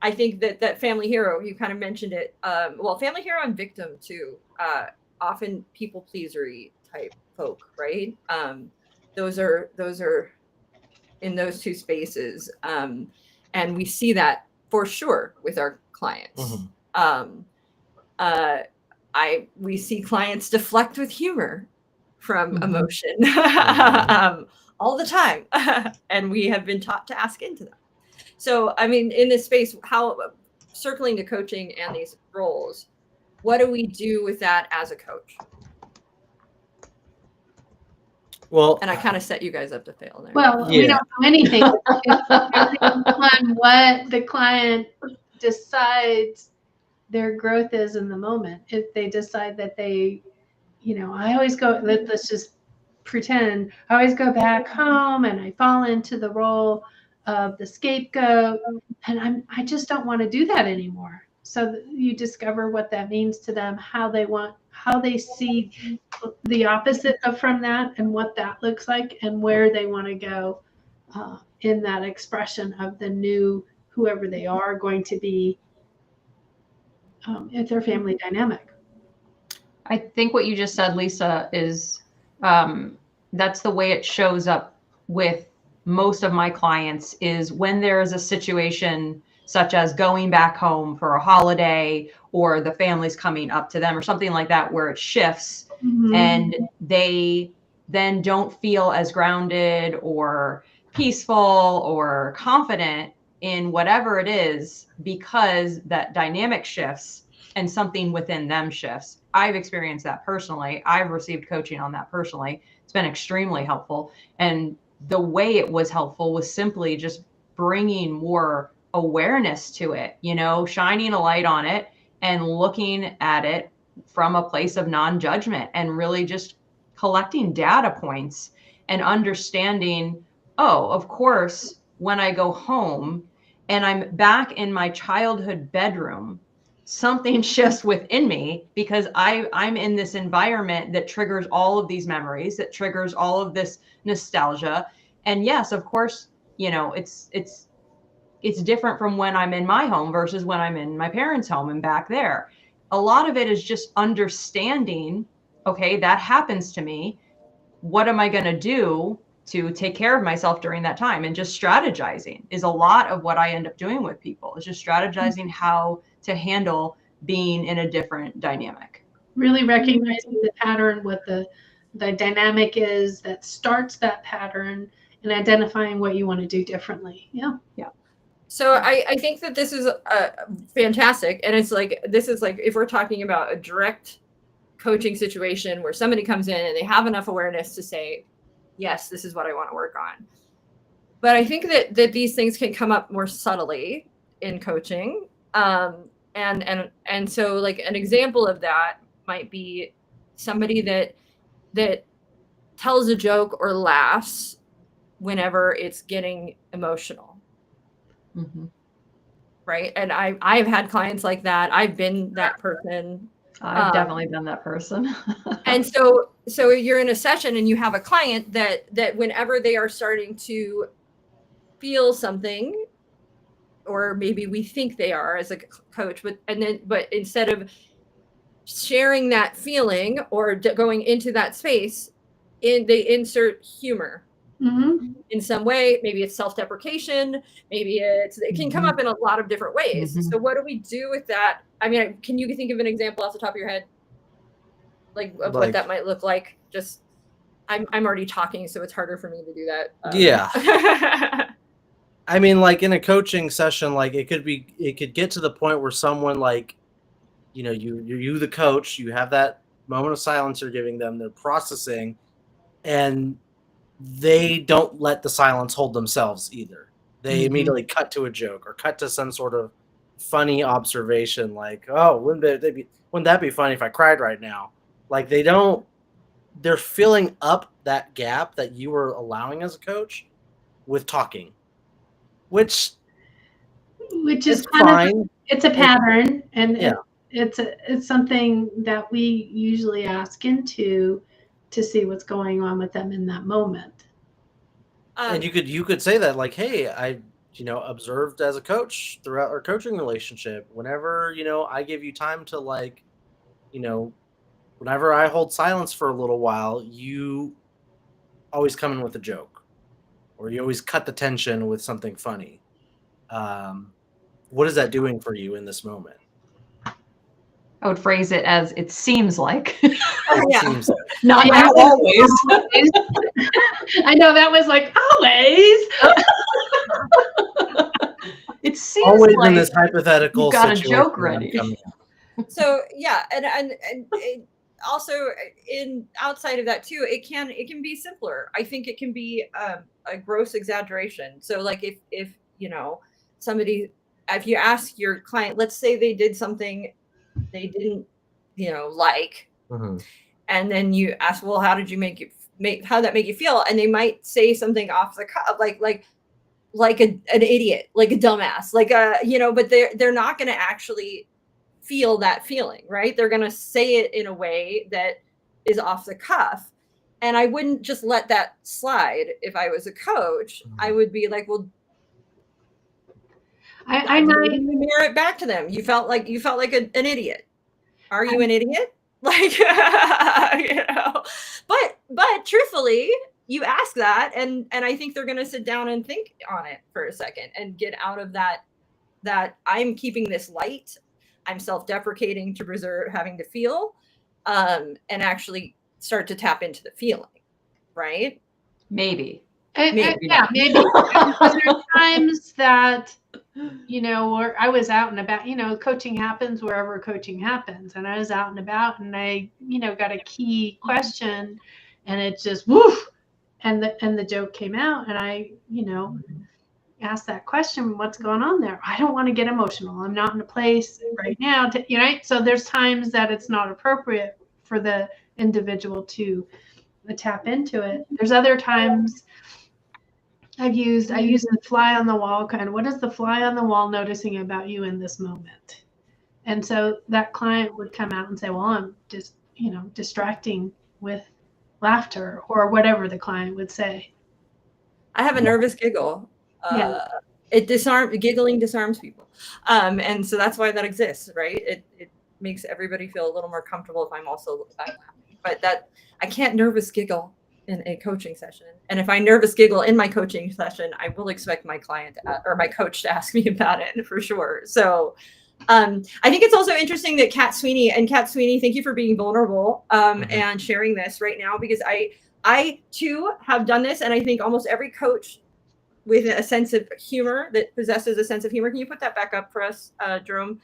S2: I think that family hero, you kind of mentioned it. Family hero and victim too. Often people pleasery type folk, right? Those are in those two spaces, and we see that for sure with our clients. We see clients deflect with humor from emotion all the time, and we have been taught to ask into that. So, in this space, how circling to coaching and these roles, what do we do with that as a coach?
S1: Well,
S2: and I kind of set you guys up to fail there.
S4: Well, we don't know anything. It's depending on what the client decides their growth is in the moment. If they decide that they, I always go, let's just pretend, I always go back home and I fall into the role of the scapegoat, and I just don't want to do that anymore. So you discover what that means to them, how they see the opposite from that and what that looks like and where they want to go in that expression of the new whoever they are going to be at their family dynamic.
S3: I think what you just said, Lisa, is that's the way it shows up with most of my clients, is when there is a situation such as going back home for a holiday or the family's coming up to them or something like that, where it shifts and they then don't feel as grounded or peaceful or confident in whatever it is because that dynamic shifts and something within them shifts. I've experienced that personally. I've received coaching on that personally. It's been extremely helpful. And the way it was helpful was simply just bringing more awareness to it, shining a light on it and looking at it from a place of non-judgment and really just collecting data points and understanding, oh, of course, when I go home and I'm back in my childhood bedroom, something shifts within me because I'm in this environment that triggers all of these memories, that triggers all of this nostalgia. And yes, of course, you know, it's different from when I'm in my home versus when I'm in my parents' home and back there. A lot of it is just understanding, okay, that happens to me. What am I going to do to take care of myself during that time? And just strategizing is a lot of what I end up doing with people, is just strategizing how to handle being in a different dynamic.
S4: Really recognizing the pattern, what the dynamic is that starts that pattern, and identifying what you want to do differently. Yeah.
S2: So I think that this is fantastic. And it's like, this is like, if we're talking about a direct coaching situation where somebody comes in and they have enough awareness to say, yes, this is what I want to work on. But I think that these things can come up more subtly in coaching. And so like an example of that might be somebody that tells a joke or laughs whenever it's getting emotional.
S3: Mm-hmm.
S2: Right. And I've had clients like that. I've been that person.
S3: I've definitely been that person.
S2: And so you're in a session and you have a client that whenever they are starting to feel something, or maybe we think they are as a coach, but instead of sharing that feeling or going into that space, they insert humor.
S4: Mm-hmm.
S2: In some way. Maybe it's self-deprecation, maybe it can come up in a lot of different ways.
S3: Mm-hmm.
S2: So what do we do with that? I mean, can you think of an example off the top of your head, like of what that might look like? Just I'm already talking, so it's harder for me to do that.
S1: Yeah. I mean, like in a coaching session, like it could get to the point where someone, like, you know, you the coach, you have that moment of silence you're giving them, they're processing, and they don't let the silence hold themselves either. They immediately cut to a joke or cut to some sort of funny observation, like, oh, wouldn't that be funny if I cried right now? Like they're filling up that gap that you were allowing as a coach with talking, which
S4: is
S1: fine.
S4: It's a pattern, and
S1: yeah.
S4: it's something that we usually ask into to see what's going on with them in that moment.
S1: And you could say that, like, hey, I observed as a coach throughout our coaching relationship, whenever I give you time to, like, whenever I hold silence for a little while, you always come in with a joke, or you always cut the tension with something funny. What is that doing for you in this moment?
S3: I would phrase it as it seems like.
S2: Yeah.
S1: Seems like.
S3: Not always.
S4: I know that was like always.
S3: It seems
S1: always
S3: like
S1: in this hypothetical
S3: you've got a
S1: situation
S3: joke ready.
S2: So yeah, and also in outside of that too, it can be simpler. I think it can be a gross exaggeration. So like if somebody, if you ask your client, let's say they did something they didn't like, and then you ask, well, how did you how did that make you feel? And they might say something off the cuff, like an idiot, like a dumbass, like but they're not going to actually feel that feeling, right? They're going to say it in a way that is off the cuff. And I wouldn't just let that slide. If I was a coach, I would be like, well, I might mirror it back to them. You felt like an idiot. Are you an idiot? Like, but truthfully, you ask that, and I think they're going to sit down and think on it for a second and get out of that I'm keeping this light. I'm self-deprecating to preserve having to feel, and actually start to tap into the feeling, right?
S3: Maybe.
S4: Maybe. Yeah, maybe. There are times that, where I was out and about, coaching happens wherever coaching happens. And I was out and about, and I, got a key question, and it just woof, and the joke came out, and I, asked that question, what's going on there? I don't want to get emotional. I'm not in a place right now to, so there's times that it's not appropriate for the individual to a tap into it. There's other times I use the fly on the wall kind. What is the fly on the wall noticing about you in this moment? And so that client would come out and say, well, I'm just, distracting with laughter or whatever the client would say.
S2: I have a nervous giggle.
S4: Yeah.
S2: Giggling disarms people. And so that's why that exists, right? It makes everybody feel a little more comfortable if I'm laughing. But I can't nervous giggle in a coaching session. And if I nervous giggle in my coaching session, I will expect my client or my coach to ask me about it for sure. So I think it's also interesting that Kat Sweeney, thank you for being vulnerable and sharing this right now, because I too have done this. And I think almost every coach with a sense of humor, that possesses a sense of humor. Can you put that back up for us, Jerome?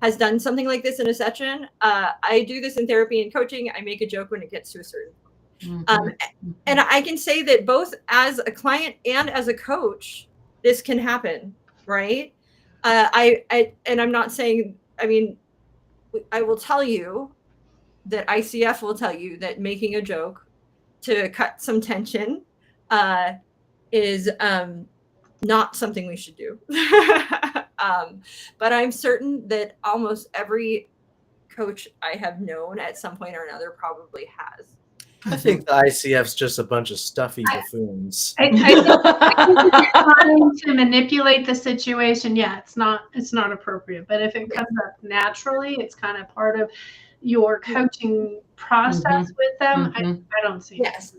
S2: Has done something like this in a session. I do this in therapy and coaching. I make a joke when it gets to a certain point. And I can say that both as a client and as a coach, this can happen, right? And I'm not saying, I mean, I will tell you that ICF will tell you that making a joke to cut some tension is not something we should do. But I'm certain that almost every coach I have known at some point or another probably has.
S1: I think the ICF's just a bunch of stuffy buffoons.
S4: I think if you're trying to manipulate the situation, yeah, it's not appropriate. But if it comes up naturally, it's kind of part of your coaching process with them. I don't see it.
S2: Yes.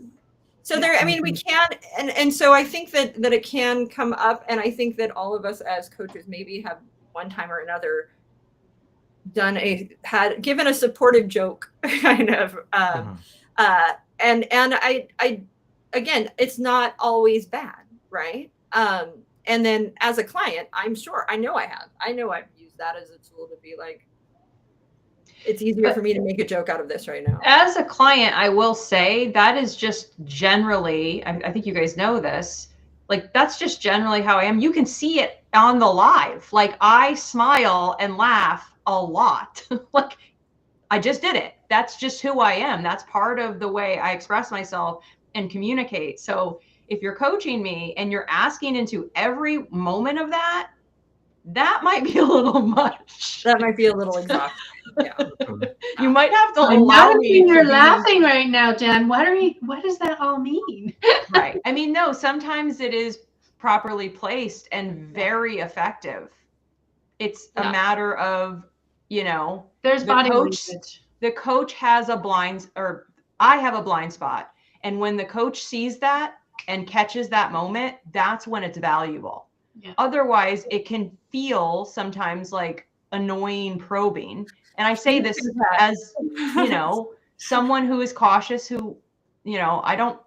S2: So there, I mean, we can, and so I think that it can come up, and I think that all of us as coaches maybe have one time or another given a supportive joke, kind of, and I again, it's not always bad, right? And then as a client, I know I've used that as a tool to be like, it's easier for me to make a joke out of this right now.
S3: As a client, I will say that is just generally, I think you guys know this, like that's just generally how I am. You can see it on the live. Like I smile and laugh a lot. Like I just did it. That's just who I am. That's part of the way I express myself and communicate. So if you're coaching me and you're asking into every moment of that, that might be a little much.
S2: That might be a little exhausting. Yeah.
S3: You might have to allow me.
S4: You're laughing right now, Jen. What does that all mean?
S3: Right. I mean, no, sometimes it is properly placed and very effective. It's a matter of,
S4: there's body language.
S3: The coach has I have a blind spot. And when the coach sees that and catches that moment, that's when it's valuable. Yeah. Otherwise, it can feel sometimes like annoying probing. And I say this as, someone who is cautious, who, I don't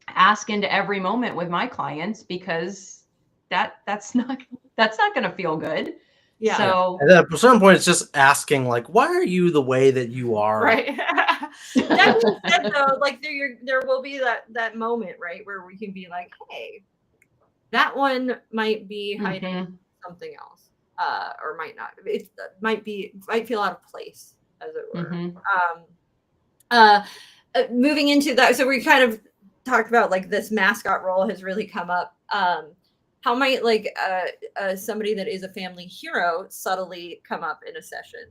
S3: ask into every moment with my clients because that's not going to feel good.
S2: Yeah.
S3: So
S1: and then at some point, it's just asking, like, why are you the way that you are?
S2: Right. That being said, though, like there will be that moment, right, where we can be like, hey, that one might be hiding something else, or might not. It might feel out of place, as it were. Moving into that, so we kind of talked about like this mascot role has really come up. How might somebody that is a family hero subtly come up in a session?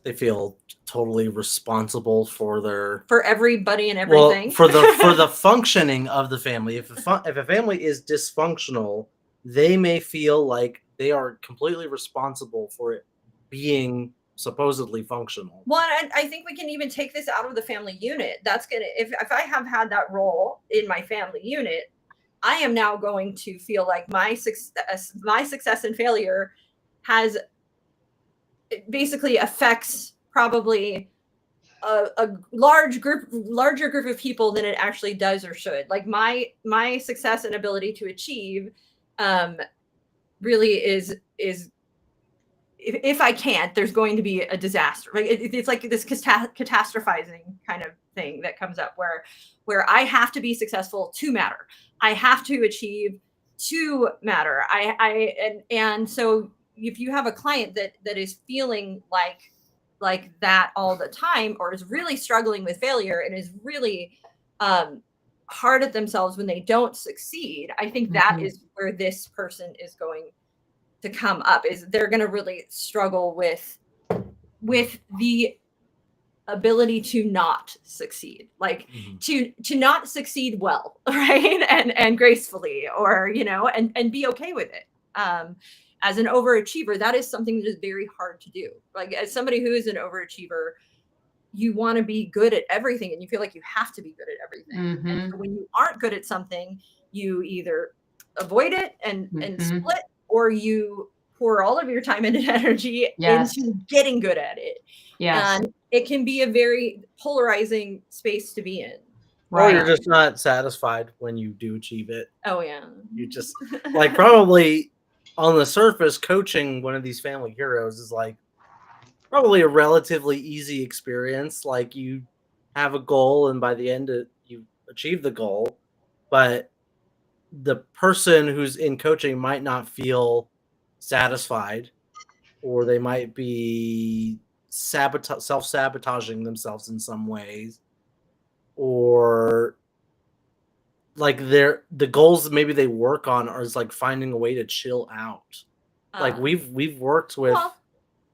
S1: They feel totally responsible for
S2: everybody and everything.
S1: Well, for the functioning of the family. If a family is dysfunctional, they may feel like they are completely responsible for it being supposedly functional.
S2: Well, and I think we can even take this out of the family unit. That's gonna, if I have had that role in my family unit, I am now going to feel like my success and failure has basically affects probably a larger group of people than it actually does or should. Like my success and ability to achieve really is if I can't, there's going to be a disaster. Like it's like this catastrophizing kind of thing that comes up where I have to be successful to matter. I have to achieve to matter. And so if you have a client that is feeling like like that all the time, or is really struggling with failure and is really hard at themselves when they don't succeed, I think that is where this person is going to come up. Is they're going to really struggle with the ability to not succeed, like to not succeed well, right, and gracefully, or and be okay with it. As an overachiever, that is something that is very hard to do. Like, as somebody who is an overachiever, you want to be good at everything, and you feel like you have to be good at everything. And so when you aren't good at something, you either avoid it and split, or you pour all of your time and energy into getting good at it. And it can be a very polarizing space to be in.
S1: Or you're just not satisfied when you do achieve it.
S2: Oh yeah.
S1: You just like, probably on the surface, coaching one of these family heroes is like probably a relatively easy experience. Like, you have a goal, and by the end you achieve the goal, but the person who's in coaching might not feel satisfied, or they might be self-sabotaging themselves in some ways, or like the goals that maybe they work on are is like finding a way to chill out. Like, we've worked with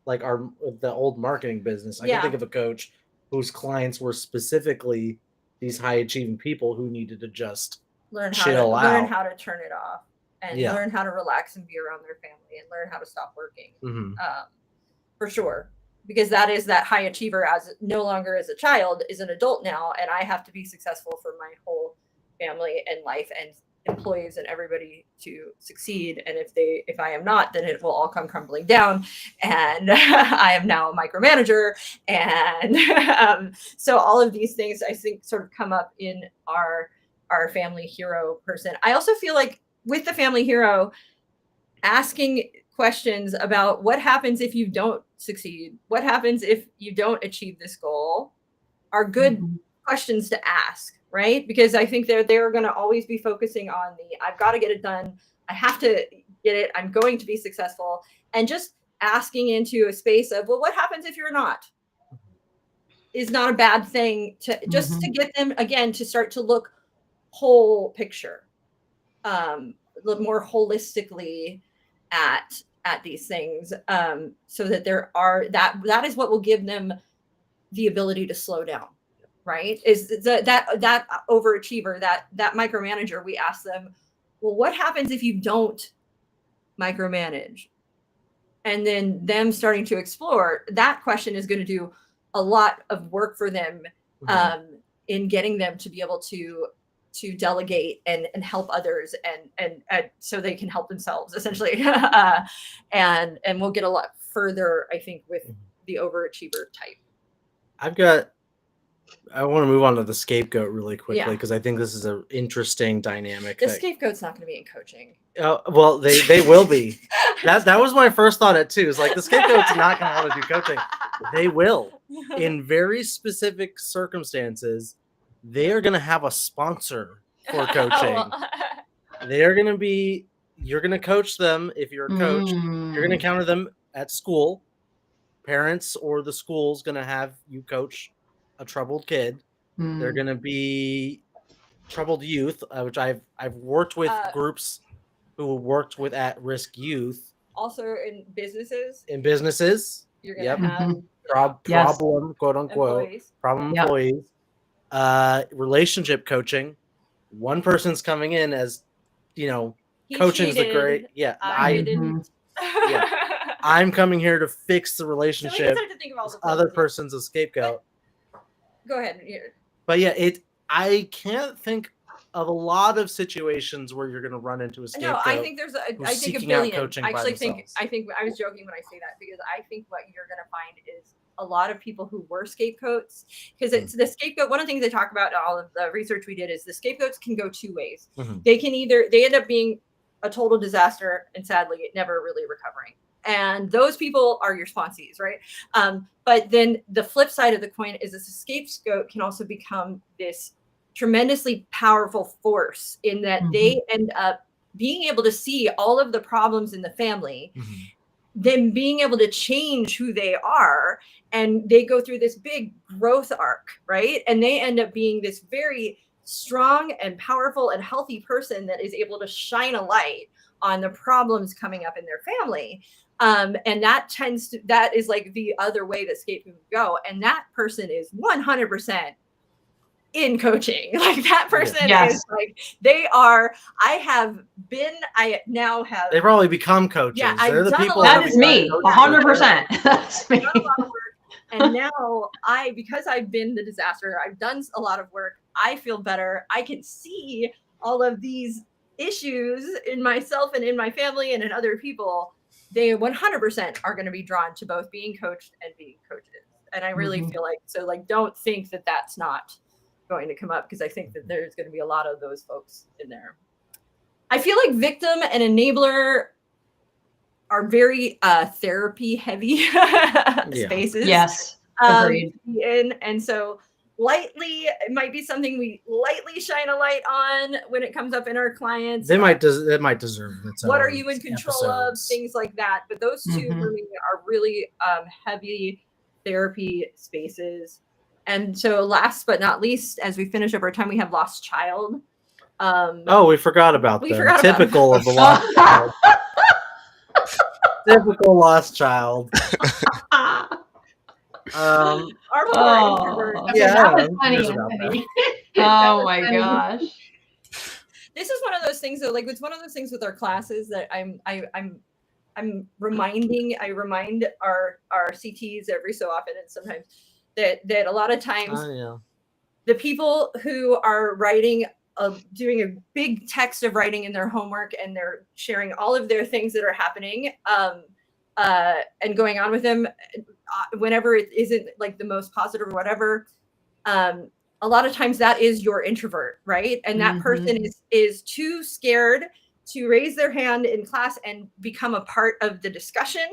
S1: like the old marketing business. I can think of a coach whose clients were specifically these high achieving people who needed to just
S2: learn how to turn it off, and learn how to relax and be around their family, and learn how to stop working. For sure, because that is that high achiever, as no longer as a child, is an adult now, and I have to be successful for my whole family and life and employees and everybody to succeed. And if I am not, then it will all come crumbling down, and I am now a micromanager. And so all of these things, I think, sort of come up in our family hero person. I also feel like with the family hero, asking questions about what happens if you don't succeed, what happens if you don't achieve this goal, are good questions to ask, right? Because I think they're going to always be focusing on I've got to get it done, I have to get it, I'm going to be successful, and just asking into a space of, well, what happens if you're not, is not a bad thing, to just to get them again to start to look whole picture, look more holistically at these things, so that that is what will give them the ability to slow down, right? Is that overachiever, that micromanager, we ask them, well, what happens if you don't micromanage? And then them starting to explore that question is going to do a lot of work for them, in getting them to be able to delegate and help others, and so they can help themselves, essentially. And we'll get a lot further, I think, with the overachiever type.
S1: I want to move on to the scapegoat really quickly, because I think this is an interesting dynamic.
S2: The scapegoat's not going to be in coaching.
S1: Well, they will be. That was my first thought at too. Is like, the scapegoat's not going to want to do coaching. They will, in very specific circumstances. They are going to have a sponsor for coaching. They're going to be. You're going to coach them if you're a coach. You're going to encounter them at school. Parents or the school's going to have you coach a troubled kid. They're going to be troubled youth, which I've worked with groups who worked with at-risk youth.
S2: Also in businesses.
S1: You're
S2: going to have
S1: problem, quote unquote, problem employees. Relationship coaching. One person's coming in as, coaching's the great. I'm coming here to fix the relationship.
S2: So we to think of all the
S1: other person's a scapegoat.
S2: Go ahead.
S1: But I can't think of a lot of situations where you're going to run into a scapegoat.
S2: No, I think there's a billion. I think I was joking when I say that, because I think what you're going to find is a lot of people who were scapegoats, because it's the scapegoat. One of the things they talk about in all of the research we did is the scapegoats can go two ways. They can they end up being a total disaster, and sadly never really recovering. And those people are your sponsees, right? But then the flip side of the coin is this scapegoat can also become this tremendously powerful force, in that they end up being able to see all of the problems in the family, then being able to change who they are and they go through this big growth arc, right? And they end up being this very strong and powerful and healthy person that is able to shine a light on the problems coming up in their family. And that is like the other way that skate people go. And that person is 100% in coaching. Like that person is like, I now have.
S1: They probably become coaches.
S2: Yeah,
S1: They're the people
S3: that is me, 100%. That's me.
S2: And now because I've been the disaster, I've done a lot of work. I feel better. I can see all of these issues in myself and in my family and in other people. They 100% are going to be drawn to both being coached and being coaches. And I really feel like, so like, don't think that that's not going to come up, because I think that there's going to be a lot of those folks in there. I feel like victim and enabler are very therapy heavy spaces.
S3: Yes. Agreed.
S2: And so it might be something we lightly shine a light on when it comes up in our clients.
S1: They might deserve it.
S2: What are you in control of? Things like that. But those two for me are really heavy therapy spaces. And so last but not least, as we finish up our time, we have lost child.
S1: We forgot about them. Typical of the lost child. Typical lost child.
S2: Our poor introvert.
S1: Yeah.
S3: Oh my gosh.
S2: This is one of those things, though. Like, it's one of those things with our classes that I remind our CTs every so often, and sometimes that a lot of times the people who are writing, doing a big text of writing in their homework, and they're sharing all of their things that are happening and going on with them, whenever it isn't like the most positive or whatever, a lot of times that is your introvert, right? And that person is too scared to raise their hand in class and become a part of the discussion.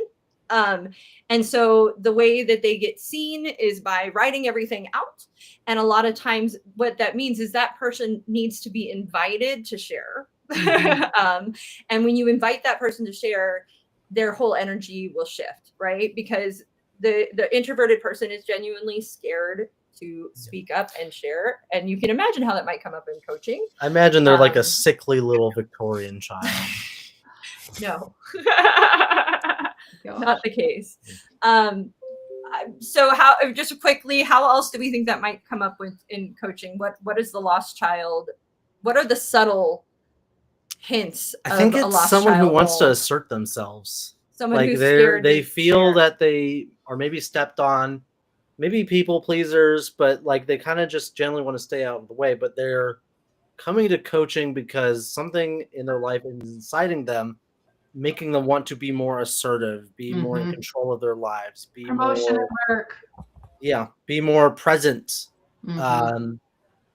S2: And so the way that they get seen is by writing everything out. And a lot of times what that means is that person needs to be invited to share. And when you invite that person to share, their whole energy will shift, right? Because the introverted person is genuinely scared to speak up and share. And you can imagine how that might come up in coaching.
S1: I imagine they're like a sickly little Victorian child.
S2: No. Not the case. So just quickly, how else do we think that might come up with in coaching? What is the lost child? What are the subtle hints?
S1: I think it's someone who wants to assert themselves.
S2: Someone
S1: like
S2: who's scared.
S1: They feel that they are maybe stepped on, maybe people pleasers, but like they kind of just generally want to stay out of the way. But they're coming to coaching because something in their life is inciting them, making them want to be more assertive, be more in control of their lives, be
S4: promotion
S1: more,
S4: at work.
S1: Yeah, be more present, and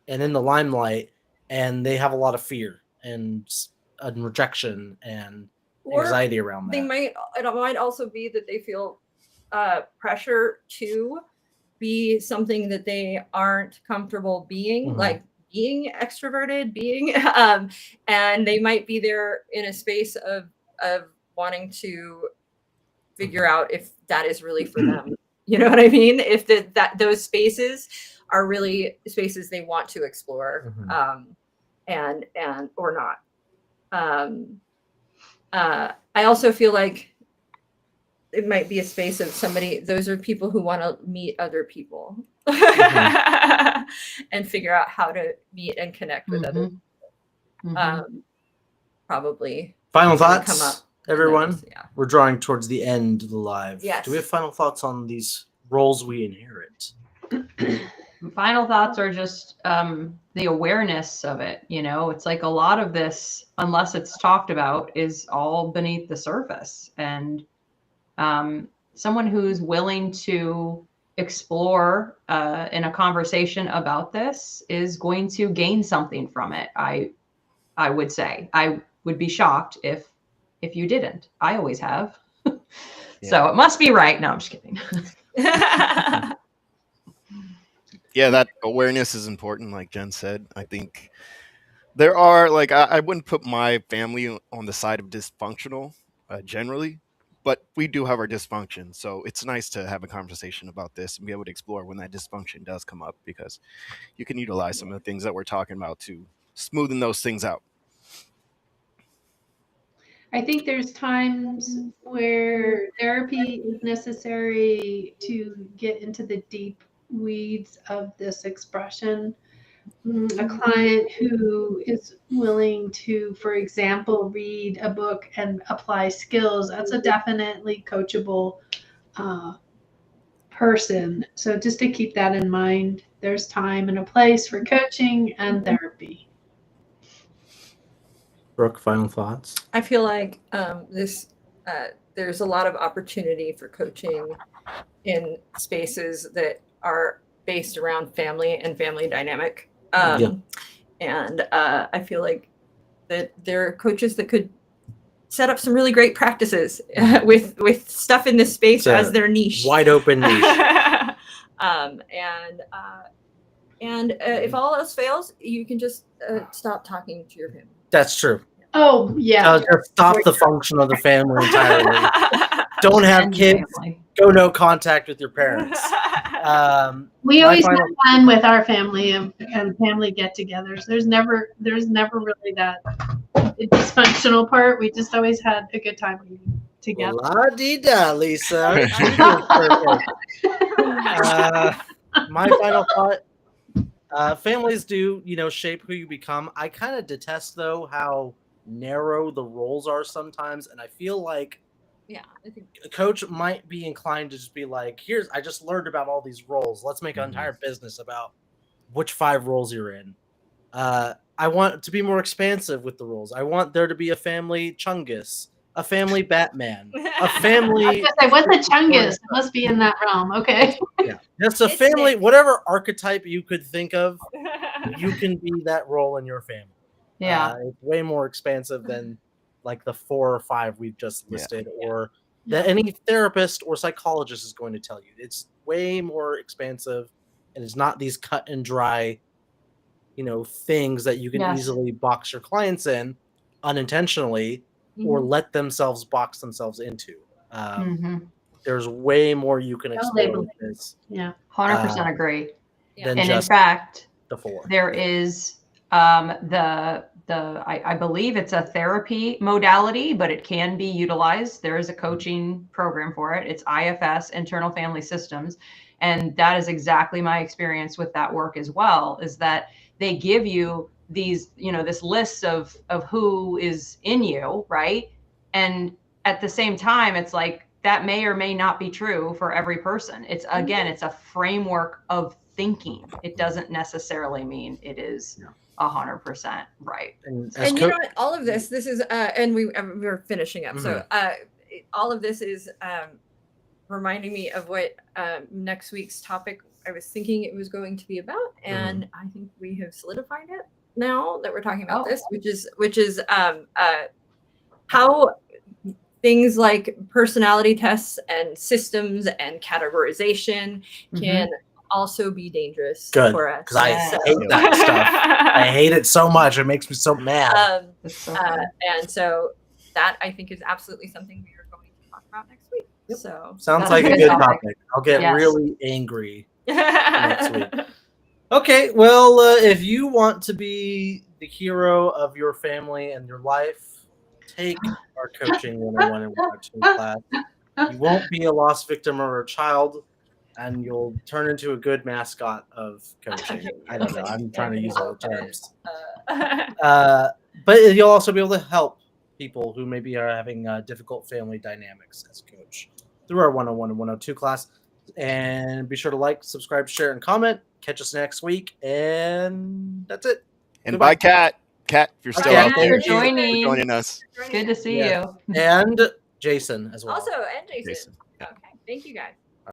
S1: in the limelight. And they have a lot of fear and rejection and anxiety around that.
S2: It might also be that they feel pressure to be something that they aren't comfortable being, like being extroverted, and they might be there in a space of wanting to figure out if that is really for them. You know what I mean? If those spaces are really spaces they want to explore, and or not. I also feel like it might be a space of somebody. Those are people who want to meet other people and figure out how to meet and connect with other people. Probably.
S1: Final thoughts, everyone.
S2: Yeah. We're
S1: drawing towards the end of the live.
S2: Yes.
S1: Do we have final thoughts on these roles we inherit?
S3: Final thoughts are just the awareness of it. You know, it's like a lot of this, unless it's talked about, is all beneath the surface. And someone who's willing to explore in a conversation about this is going to gain something from it. I would say. I would be shocked if you didn't. I always have. So it must be right. No, I'm just kidding.
S5: Yeah, that awareness is important, like Jen said. I think there are, like, I wouldn't put my family on the side of dysfunctional generally, but we do have our dysfunction. So it's nice to have a conversation about this and be able to explore when that dysfunction does come up, because you can utilize some of the things that we're talking about to smoothen those things out.
S4: I think there's times where therapy is necessary to get into the deep weeds of this expression. A client who is willing to, for example, read a book and apply skills, that's a definitely coachable person. So just to keep that in mind, there's time and a place for coaching and therapy.
S1: Brooke, final thoughts?
S2: I feel like there's a lot of opportunity for coaching in spaces that are based around family and family dynamic. And I feel like that there are coaches that could set up some really great practices with stuff in this space as their niche.
S1: Wide open niche.
S2: If all else fails, you can just stop talking to your family.
S1: That's true.
S4: Oh, yeah.
S1: Just stop the function of the family entirely. Don't have kids. Go no contact with your parents.
S4: We always have fun with our family and family get-togethers. There's never really that dysfunctional part. We just always had a good time together.
S1: La-dee-da, Lisa. My final thought: families do, shape who you become. I kind of detest, though, how narrow the roles are sometimes, and I feel like
S2: I think
S1: a coach might be inclined to just be like, I just learned about all these roles. Let's make an entire business about which 5 roles you're in. I want to be more expansive with the roles. I want there to be a family Chungus, a family Batman, a family...
S4: I was gonna say, what's a Chungus? It must be in that realm. Okay.
S1: Yeah. Just a family, whatever archetype you could think of, you can be that role in your family.
S3: Yeah.
S1: It's way more expansive than like the 4 or 5 we've just listed, or that any therapist or psychologist is going to tell you. It's way more expansive, and it's not these cut and dry, things that you can easily box your clients in unintentionally or let themselves box themselves into. There's way more you can explore with this.
S4: Yeah,
S3: 100% agree.
S1: Than
S3: And
S1: just
S3: in fact,
S1: the 4.
S3: there is I believe it's a therapy modality, but it can be utilized. There is a coaching program for it. It's IFS, Internal Family Systems. And that is exactly my experience with that work as well, is that they give you these, this list of who is in you, right? And at the same time, it's like that may or may not be true for every person. It's it's a framework of thinking. It doesn't necessarily mean it is 100% right.
S2: And you know what? All of this is, and we're finishing up. So all of this is reminding me of what next week's topic I was thinking it was going to be about, and I think we have solidified it now that we're talking about this, which is how things like personality tests and systems and categorization can also be dangerous for us.
S1: Because I hate that stuff. I hate it so much. It makes me so mad.
S2: And so that, I think, is absolutely something we are going to talk about next week. So
S1: sounds like a good topic. I'll get really angry next week. Okay, well, if you want to be the hero of your family and your life, take our coaching 101 and 102 class. You won't be a lost victim or a child, and you'll turn into a good mascot of coaching. I don't know. I'm trying to use all the terms. But you'll also be able to help people who maybe are having difficult family dynamics as a coach through our 101 and 102 class. And be sure to like, subscribe, share, and comment. Catch us next week. And that's it.
S5: And goodbye. Bye, Kat. Kat, if you're still out there,
S3: thank you for joining us. Good to see you.
S1: And Jason as well.
S2: Also, and Jason. Okay. Thank you, guys.